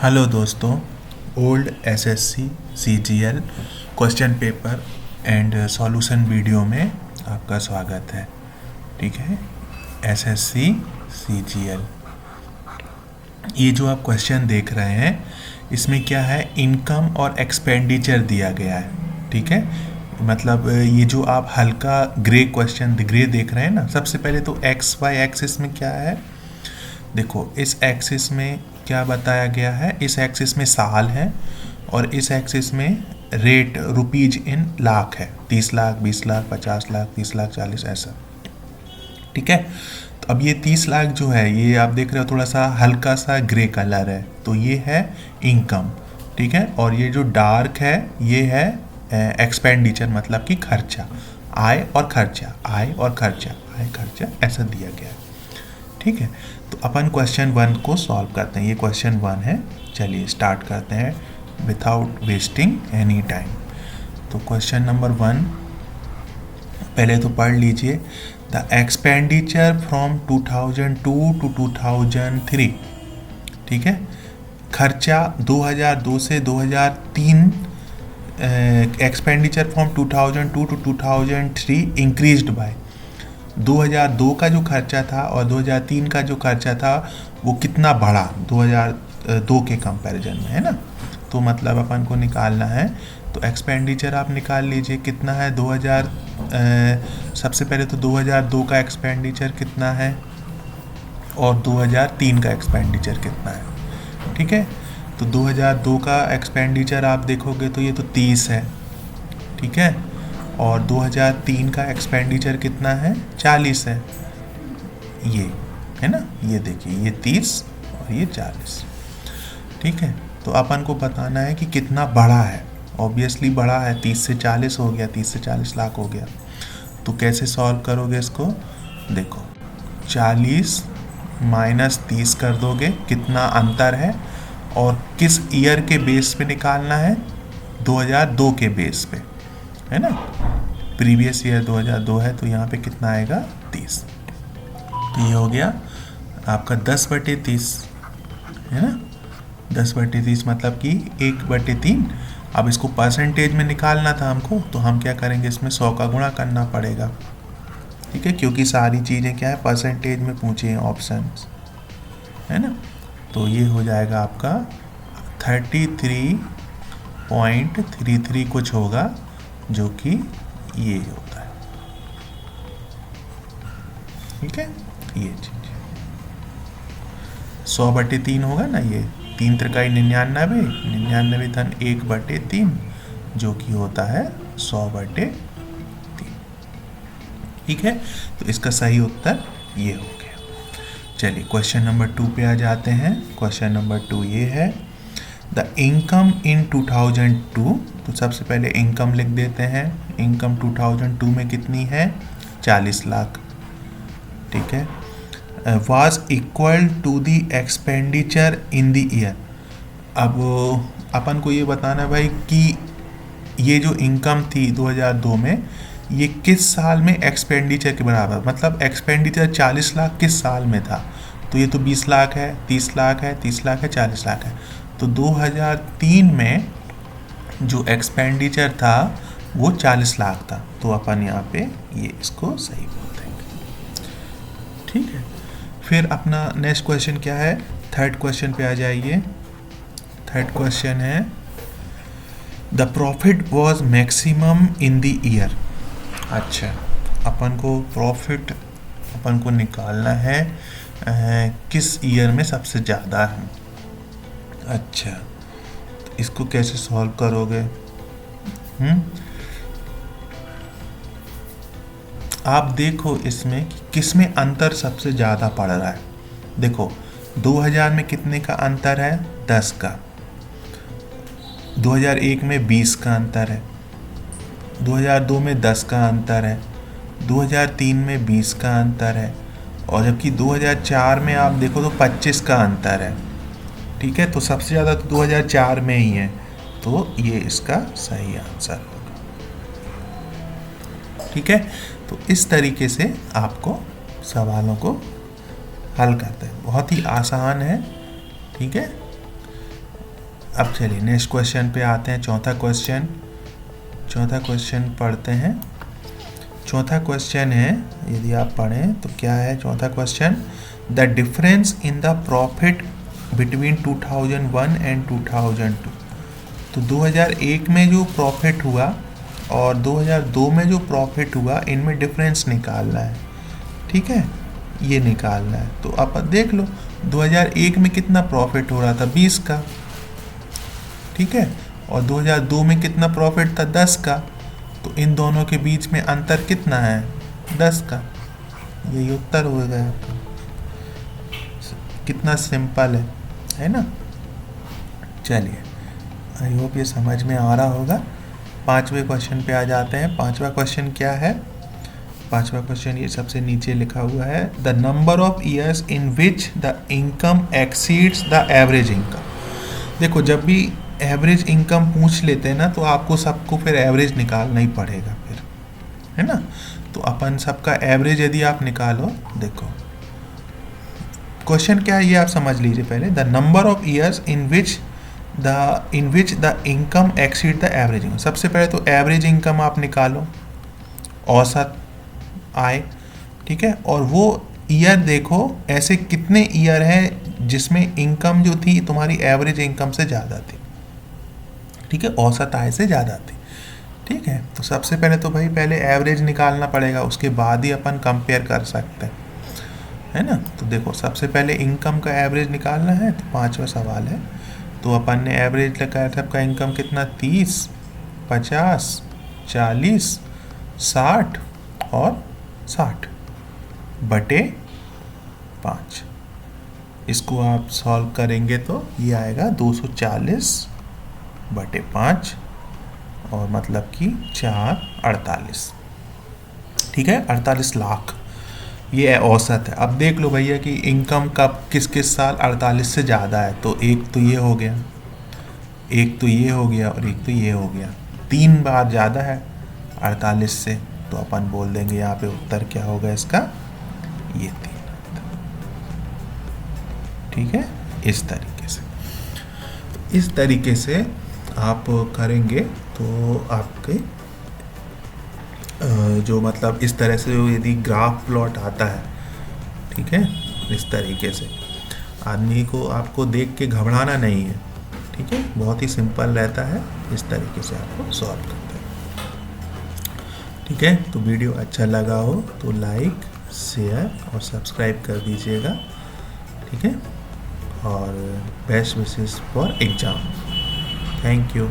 Hello दोस्तों, old SSC CGL question paper and solution video में आपका स्वागत है। ठीक है, एसएससी सीजीएल ये जो आप क्वेश्चन देख रहे हैं इसमें क्या है, इनकम और एक्सपेंडिचर दिया गया है। ठीक है, मतलब ये जो आप हल्का ग्रे क्वेश्चन ग्रे देख रहे हैं ना, सबसे पहले तो एक्स वाई एक्सिस में क्या है, देखो इस एक्सिस में क्या बताया गया है, इस एक्सिस में साल है और इस एक्सिस में रेट रुपीज इन लाख है, 30 लाख 20 लाख 50 लाख 30 लाख 40 ऐसा। ठीक है, तो अब ये 30 लाख जो है ये आप देख रहे हो थोड़ा सा हल्का सा ग्रे कलर है, तो ये है इनकम। ठीक है, और ये जो डार्क है ये है एक्सपेंडिचर, मतलब कि खर्चा, आय और खर्चा, आय और खर्चा, आय खर्चा ऐसा दिया गया है। ठीक है, तो अपन क्वेश्चन 1 को सॉल्व करते हैं। ये क्वेश्चन 1 है, चलिए स्टार्ट करते हैं विदाउट वेस्टिंग एनी टाइम। तो क्वेश्चन नंबर 1 पहले तो पढ़ लीजिए, द एक्सपेंडिचर फ्रॉम 2002 टू 2003। ठीक है, खर्चा 2002 से 2003, expenditure from 2002 to 2003 increased by 2002 का जो खर्चा था और 2003 का जो खर्चा था वो कितना बढ़ा 2002 के कंपैरिजन में, है ना। तो मतलब अपन को निकालना है, तो एक्सपेंडिचर आप निकाल लीजिए कितना है, 2000 सबसे पहले तो 2002 का एक्सपेंडिचर कितना है और 2003 का एक्सपेंडिचर कितना है। ठीक है, तो 2002 का एक्सपेंडिचर आप देखोगे तो ये तो 30 है। ठीक है, और 2003 का एक्सपेंडिचर कितना है, 40 है। ये है ना, ये देखिए ये 30 और ये 40। ठीक है, तो अपन को बताना है कि कितना बड़ा है, ऑब्वियसली बड़ा है, 30 से 40 हो गया, 30 से 40 लाख हो गया। तो कैसे सॉल्व करोगे इसको, देखो 40 माइनस 30 कर दोगे, कितना अंतर है और किस ईयर के बेस पे निकालना है, 2002 के बेस पे, है ना। प्रीवियस ईयर 2002 है तो यहाँ पे कितना आएगा, 30। तो ये हो गया आपका 10/30, है ना। 10/30 मतलब कि 1/3। अब इसको परसेंटेज में निकालना था हमको, तो हम क्या करेंगे, इसमें 100 का गुणा करना पड़ेगा। ठीक है, क्योंकि सारी चीज़ें क्या है, परसेंटेज में पूछे हैं ऑप्शन, है ना। तो ये हो जाएगा आपका 33.33 कुछ होगा, जो कि ये होता है। ठीक है, ये चीज 100/3 होगा ना, ये 3 त्रिकाई 99, 99 धन 1/3, जो कि होता है 100/3। ठीक है, तो इसका सही उत्तर ये हो गया। चलिए क्वेश्चन नंबर 2 पे आ जाते हैं। क्वेश्चन नंबर 2 ये है, द इनकम इन 2002। तो सबसे पहले इनकम लिख देते हैं। इनकम 2002 में कितनी है, 40 लाख। ठीक है, was equal to the expenditure in the year. अब अपन को ये बताना भाई कि ये जो इनकम थी 2002 में, ये किस साल में एक्सपेंडिचर के बराबर, मतलब एक्सपेंडिचर 40 लाख किस साल में था। तो ये तो 20 लाख है, 30 लाख है, 30 लाख है, 40 लाख है। तो 2003 में जो एक्सपेंडिचर था वो 40 लाख था, तो अपन यहाँ पे ये इसको सही बोल देंगे। ठीक है, फिर अपना नेक्स्ट क्वेश्चन क्या है, थर्ड क्वेश्चन पे आ जाइए। थर्ड क्वेश्चन है, the profit was maximum in the year. अच्छा, अपन को प्रॉफिट अपन को निकालना है किस ईयर में सबसे ज़्यादा है। अच्छा, तो इसको कैसे सॉल्व करोगे, आप देखो इसमें कि किस में अंतर सबसे ज़्यादा पड़ रहा है। देखो 2000 में कितने का अंतर है, 10 का। 2001 में 20 का अंतर है। 2002 में 10 का अंतर है। 2003 में 20 का अंतर है, और जबकि 2004 में आप देखो तो 25 का अंतर है। ठीक है, तो सबसे ज़्यादा तो 2004 में ही है, तो ये इसका सही आंसर होगा। ठीक है, तो इस तरीके से आपको सवालों को हल करते हैं, बहुत ही आसान है। ठीक है, अब चलिए नेक्स्ट क्वेश्चन पे आते हैं। चौथा क्वेश्चन पढ़ते हैं। चौथा क्वेश्चन है, यदि आप पढ़ें तो क्या है चौथा question, the difference in the profit between 2001 and 2002। तो 2001 में जो प्रॉफिट हुआ और 2002 में जो प्रॉफिट हुआ, इनमें डिफरेंस निकालना है। ठीक है, ये निकालना है। तो आप देख लो 2001 में कितना प्रॉफिट हो रहा था, 20 का। ठीक है, और 2002 में कितना प्रॉफिट था, 10 का। तो इन दोनों के बीच में अंतर कितना है, 10 का। यही उत्तर हो गया आपका। कितना सिंपल है ना। चलिए, आई होप ये समझ में आ रहा होगा। पांचवें क्वेश्चन पे आ जाते हैं। पांचवा क्वेश्चन क्या है, पांचवा क्वेश्चन ये सबसे नीचे लिखा हुआ है, the number of years in which the income exceeds the average income. देखो, जब भी एवरेज इनकम पूछ लेते हैं ना, तो आपको सबको फिर एवरेज निकालना ही पड़ेगा फिर, है ना। तो अपन सबका एवरेज यदि आप निकालो, देखो क्वेश्चन क्या है ये आप समझ लीजिए पहले। The number of years in which the income exceed the average income. सबसे पहले तो एवरेज इनकम आप निकालो, औसत आय। ठीक है, और वो ईयर देखो ऐसे कितने ईयर हैं जिसमें इनकम जो थी तुम्हारी एवरेज इनकम से ज़्यादा थी। ठीक है, औसत आय से ज़्यादा थी। ठीक है, तो सबसे पहले तो भाई पहले एवरेज निकालना पड़ेगा, उसके बाद ही अपन कंपेयर कर सकते हैं, है ना। तो देखो, सबसे पहले इनकम का एवरेज निकालना है। तो पांचवा सवाल है, तो अपन ने एवरेज लगाया था, आपका इनकम कितना, 30, 50, 40, 60 और 60 बटे 5। इसको आप सॉल्व करेंगे तो ये आएगा 240 बटे 5, और मतलब कि 4 48। ठीक है, 48 लाख ये औसत है। अब देख लो भैया कि इनकम कब किस किस साल 48 से ज़्यादा है। तो एक तो ये हो गया, एक तो ये हो गया, और एक तो ये हो गया। 3 बार ज़्यादा है 48 से। तो अपन बोल देंगे यहाँ पे उत्तर क्या होगा इसका, ये 3। ठीक है, इस तरीके से आप करेंगे तो आपके जो मतलब इस तरह से यदि ग्राफ प्लॉट आता है, ठीक है, इस तरीके से आदमी को आपको देख के घबराना नहीं है। ठीक है, बहुत ही सिंपल रहता है, इस तरीके से आपको सॉल्व करते हैं। ठीक है, तो वीडियो अच्छा लगा हो तो लाइक, शेयर और सब्सक्राइब कर दीजिएगा। ठीक है, और best wishes for exam. Thank you.